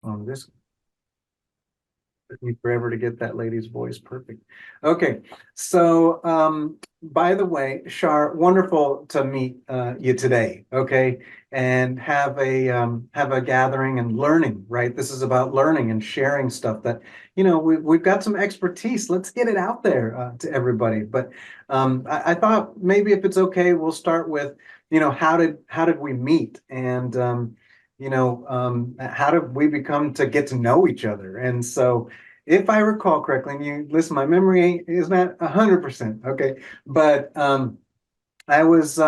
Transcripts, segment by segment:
on this. Took me forever to get that lady's voice perfect. Okay, so by the way, Shar, wonderful to meet you today. Okay, and have a gathering and learning. Right, this is about learning and sharing stuff that we've got some expertise. Let's get it out there to everybody. But I thought maybe if it's okay, we'll start with how did we meet and how did we become to get to know each other? And so, if I recall correctly, and you listen, my memory is not 100%, okay, but I was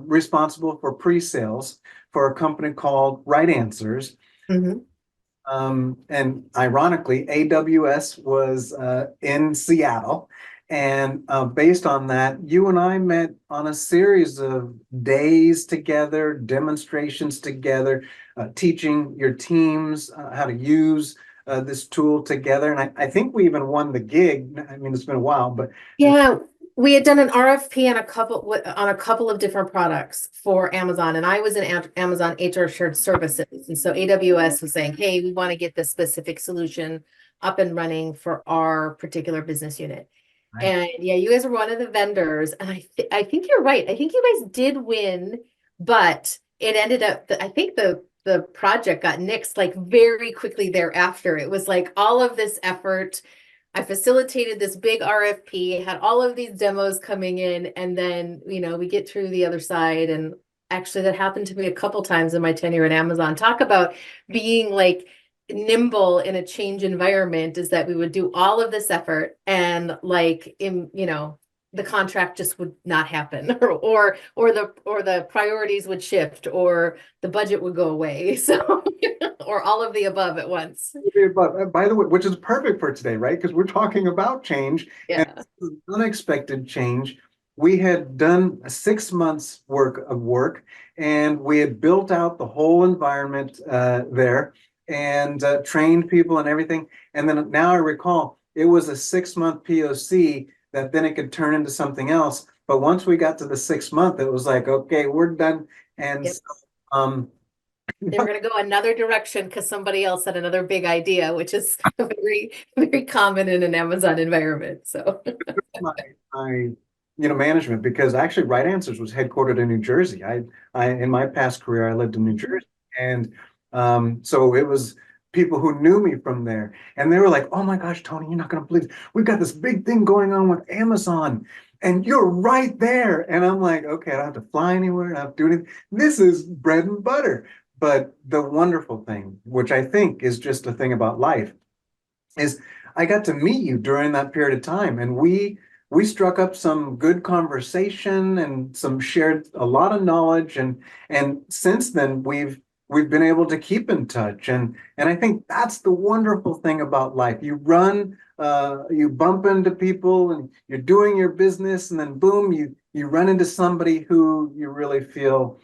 responsible for pre-sales for a company called Right Answers. Mhm. And ironically, AWS was in Seattle. And based on that, you and I met on a series of days together, demonstrations together, teaching your teams how to use this tool together. And I think we even won the gig. I mean, it's been a while, but Yeah, we had done an RFP on a couple of different products for Amazon, and I was in Amazon HR Shared Services, and so AWS was saying, "Hey, we want to get this specific solution up and running for our particular business unit." right. And yeah, you guys were one of the vendors, and I think you're right. I think you guys did win, but it ended up I think the project got nixed like very quickly thereafter. It was like all of this effort. I facilitated this big RFP, had all of these demos coming in, and then, we get through the other side. And actually, that happened to me a couple times in my tenure at Amazon. Talk about being like nimble in a change environment, is that we would do all of this effort and the contract just would not happen or the priorities would shift or the budget would go away. So or all of the above at once. But by the way, which is perfect for today, right? Because we're talking about change and Yeah. unexpected change. We had done 6 months work of work, and we had built out the whole environment there and trained people and everything. And then now I recall it was a 6 month POC that then it could turn into something else. But once we got to the 6 month, it was like, okay, we're done. And Yep. so, um, They were going to go another direction because somebody else had another big idea, which is very, very common in an Amazon environment. So, my my management, because actually Right Answers was headquartered in New Jersey. I in my past career I lived in New Jersey, and so it was people who knew me from there, and they were like, "Oh my gosh, Tony, you're not going to believe it. We've got this big thing going on with Amazon, and you're right there." And I'm like, "Okay, I don't have to fly anywhere. I don't have to do anything. This is bread and butter." But the wonderful thing, which I think is just a thing about life, is I got to meet you during that period of time, and we struck up some good conversation and some shared a lot of knowledge, and since then we've been able to keep in touch, and I think that's the wonderful thing about life. You bump into people and you're doing your business, and then boom, you run into somebody who you really feel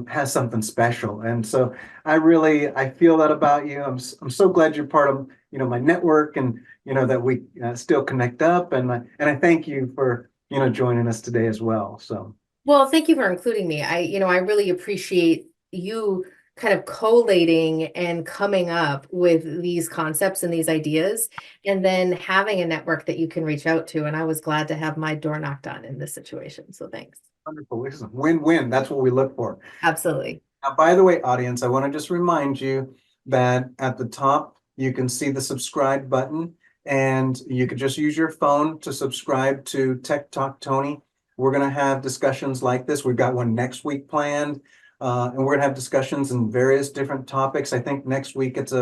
has something special. And so I feel that about you. I'm so glad you're part of my network, and that we still connect up, and I thank you for joining us today as well. So well, thank you for including me. I really appreciate you kind of collating and coming up with these concepts and these ideas, and then having a network that you can reach out to. And I was glad to have my door knocked on in this situation. So thanks. wonderful. This is a win-win. That's what we look for. Absolutely. Now, by the way, audience, I want to just remind you that at the top you can see the subscribe button, and you could just use your phone to subscribe to Tech Talk Tony. We're going to have discussions like this. We've got one next week planned, and we're going to have discussions in various different topics. I think next week it's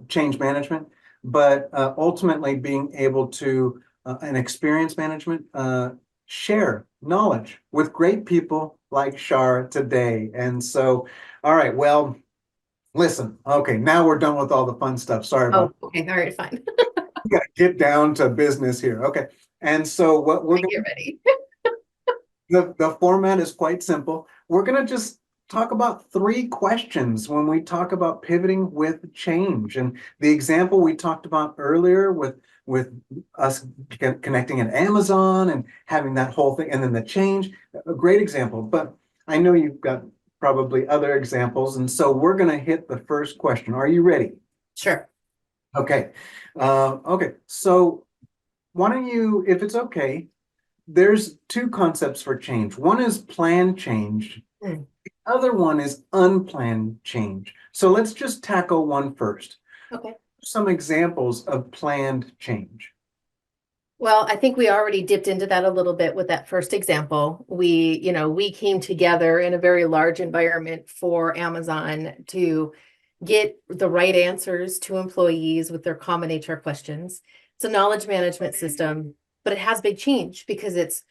change management, but ultimately being able to and experience management. Share knowledge with great people like Shar today. And so, all right, well, listen, okay, now we're done with all the fun stuff. Sorry about Oh, okay. All right, fine. we gotta get down to business here. Okay. And so what we're I going get ready. the format is quite simple. We're gonna just talk about three questions when we talk about pivoting with change. And the example we talked about earlier with us connecting at Amazon and having that whole thing, and then the change, a great example. But I know you've got probably other examples. And so we're going to hit the first question. Are you ready? Sure. Okay. Okay. So why don't you, if it's okay, there's two concepts for change. One is planned change. Mm. The other one is unplanned change. So let's just tackle one first. Okay. Some examples of planned change. Well, I think we already dipped into that a little bit with that first example. We came together in a very large environment for Amazon to get the right answers to employees with their common HR questions. It's a knowledge management system, but it has big change because it's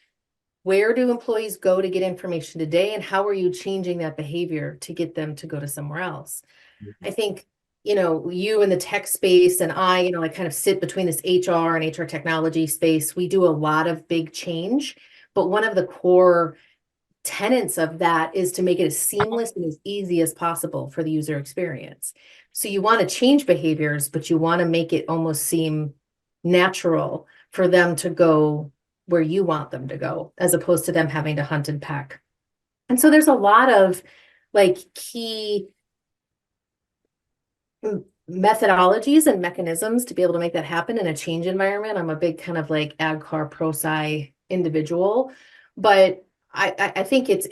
where do employees go to get information today, and how are you changing that behavior to get them to go to somewhere else? I think, you in the tech space and I kind of sit between this HR and HR technology space. We do a lot of big change, but one of the core tenets of that is to make it as seamless and as easy as possible for the user experience. So you want to change behaviors, but you want to make it almost seem natural for them to go where you want them to go, as opposed to them having to hunt and peck. And so there's a lot of like key methodologies and mechanisms to be able to make that happen in a change environment. I'm a big kind of like AgCar pro sci individual, but I think it's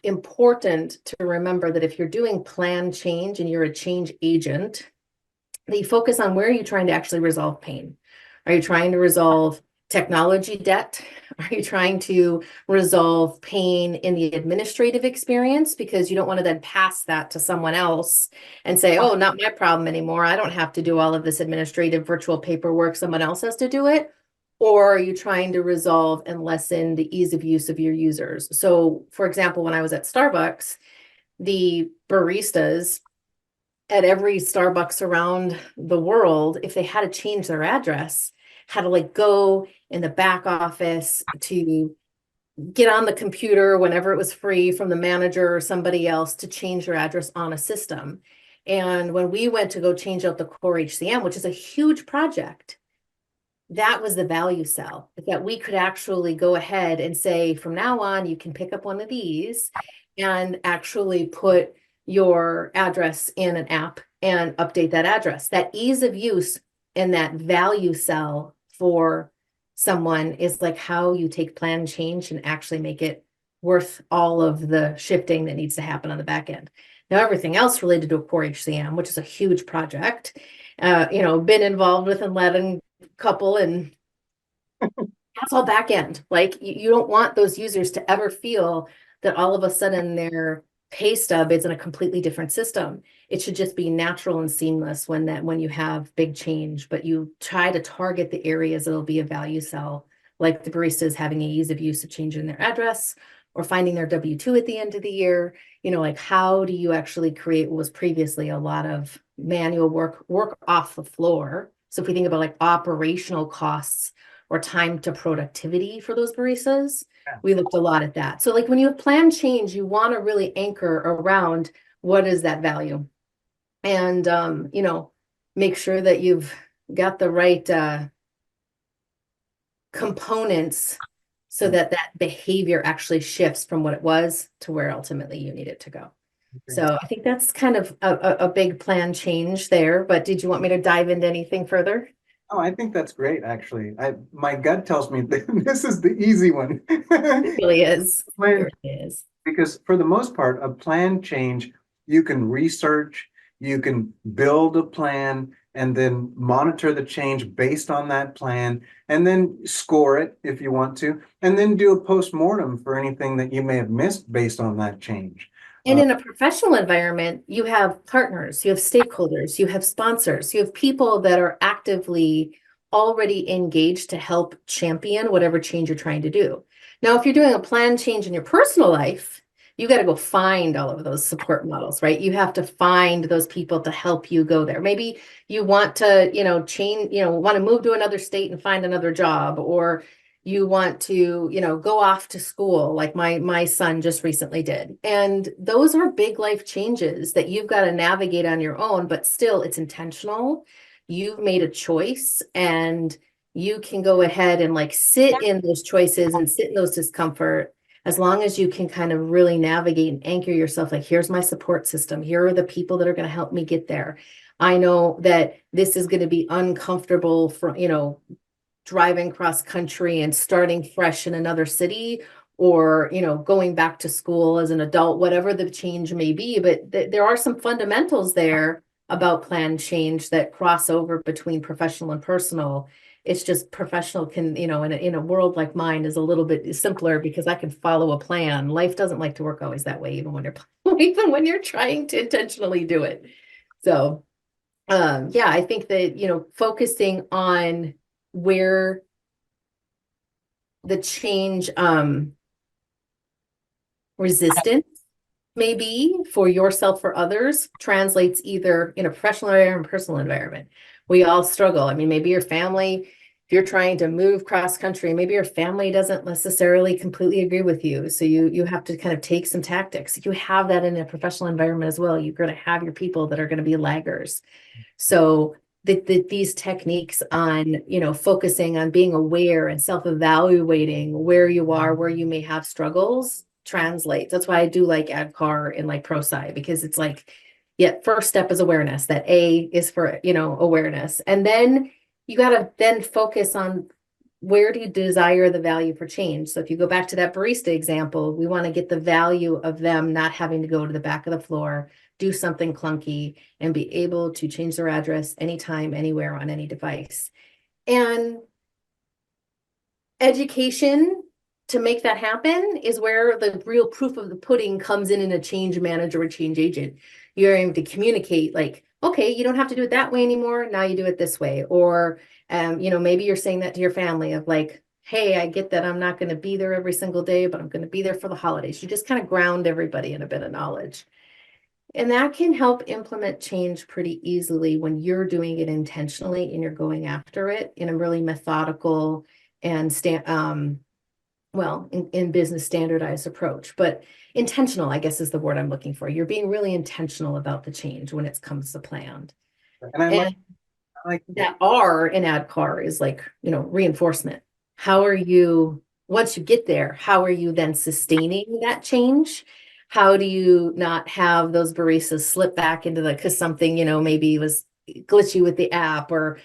important to remember that if you're doing planned change and you're a change agent, that you focus on where are you trying to actually resolve pain? Are you trying to resolve technology debt? Are you trying to resolve pain in the administrative experience? Because you don't want to then pass that to someone else and say, oh, not my problem anymore. I don't have to do all of this administrative virtual paperwork. Someone else has to do it. Or are you trying to resolve and lessen the ease of use of your users? So, for example, when I was at Starbucks, the baristas at every Starbucks around the world, if they had to change their address, had to like go in the back office to get on the computer whenever it was free from the manager or somebody else to change their address on a system. And when we went to go change out the core HCM, which is a huge project, that was the value sell, that we could actually go ahead and say, from now on, you can pick up one of these and actually put your address in an app and update that address. That ease of use and that value sell for someone is like how you take plan change and actually make it worth all of the shifting that needs to happen on the back end. Now, everything else related to a core HCM, which is a huge project, been involved with and led a couple, and that's all back end. Like you don't want those users to ever feel that all of a sudden their pay stub is in a completely different system. It should just be natural and seamless when you have big change, but you try to target the areas that'll be a value sell, like the baristas having a ease of use of changing their address or finding their W-2 at the end of the year. Like how do you actually create what was previously a lot of manual work off the floor? So if we think about like operational costs or time to productivity for those baristas, we looked a lot at that. So like when you have planned change, you want to really anchor around what is that value, and make sure that you've got the right components so that that behavior actually shifts from what it was to where ultimately you need it to go. So I think that's kind of a big plan change there. But did you want me to dive into anything further? Oh, I think that's great, actually. My gut tells me that this is the easy one. It really is. It Plan, really is. because for the most part, a plan change, you can research, you can build a plan, and then monitor the change based on that plan, and then score it if you want to, and then do a post-mortem for anything that you may have missed based on that change. And in a professional environment, you have partners, you have stakeholders, you have sponsors, you have people that are actively already engaged to help champion whatever change you're trying to do. Now, if you're doing a planned change in your personal life, you got to go find all of those support models, right? You have to find those people to help you go there. Maybe you want to, want to move to another state and find another job, or you want to, go off to school like my son just recently did. And those are big life changes that you've got to navigate on your own, but still it's intentional. You've made a choice, and you can go ahead and like sit in those choices and sit in those discomfort as long as you can kind of really navigate and anchor yourself, like, here's my support system. Here are the people that are going to help me get there. I know that this is going to be uncomfortable for, driving cross country and starting fresh in another city, or, going back to school as an adult, whatever the change may be. But there are some fundamentals there about plan change that cross over between professional and personal. It's just professional can, in a world like mine, is a little bit simpler because I can follow a plan. Life doesn't like to work always that way, even when you're trying to intentionally do it. So yeah, I think that, focusing on where the change resistance maybe for yourself or others translates either in a professional environment or personal environment. We all struggle. I mean, maybe your family, if you're trying to move cross country, maybe your family doesn't necessarily completely agree with you. So you have to kind of take some tactics. You have that in a professional environment as well. You're going to have your people that are going to be laggers. So these techniques on, focusing on being aware and self-evaluating where you are, where you may have struggles, translates. That's why I do like ADCAR and like ProSci, because it's like, yeah, first step is awareness. That A is for, awareness. And then you got to then focus on where do you desire the value for change. So if you go back to that barista example, we want to get the value of them not having to go to the back of the floor, do something clunky, and be able to change their address anytime, anywhere, on any device. And education to make that happen is where the real proof of the pudding comes in a change manager or change agent. You're able to communicate like, okay, you don't have to do it that way anymore. Now you do it this way. Or, maybe you're saying that to your family of like, hey, I get that I'm not going to be there every single day, but I'm going to be there for the holidays. You just kind of ground everybody in a bit of knowledge. And that can help implement change pretty easily when you're doing it intentionally and you're going after it in a really methodical and in business standardized approach. But intentional, I guess, is the word I'm looking for. You're being really intentional about the change when it comes to planned. And And I like that R in ADCAR is like, reinforcement. How are you, once you get there, how are you then sustaining that change? How do you not have those baristas slip back into because something, maybe was glitchy with the app, or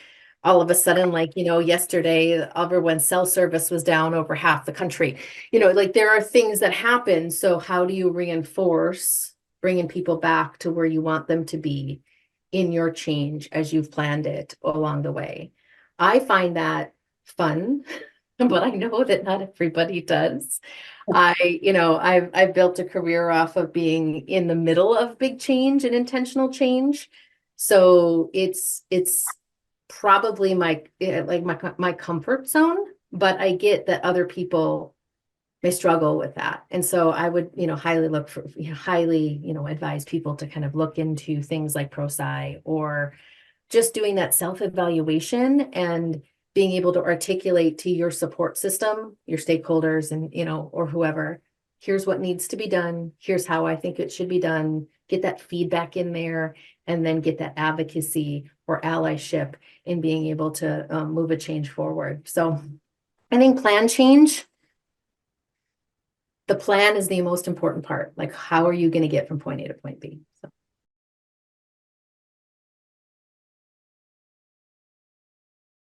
all of a sudden, like, yesterday, everyone's cell service was down over half the country. Like, there are things that happen. So how do you reinforce bringing people back to where you want them to be in your change as you've planned it along the way? I find that fun, but I know that not everybody does. I've built a career off of being in the middle of big change and intentional change. So it's probably my comfort zone, but I get that other people may struggle with that. And so I would, highly look for, highly, advise people to kind of look into things like ProSci, or just doing that self-evaluation and being able to articulate to your support system, your stakeholders, and, or whoever, here's what needs to be done. Here's how I think it should be done. Get that feedback in there, and then get that advocacy or allyship in being able to move a change forward. So I think plan change, the plan is the most important part. Like, how are you going to get from point A to point B? So.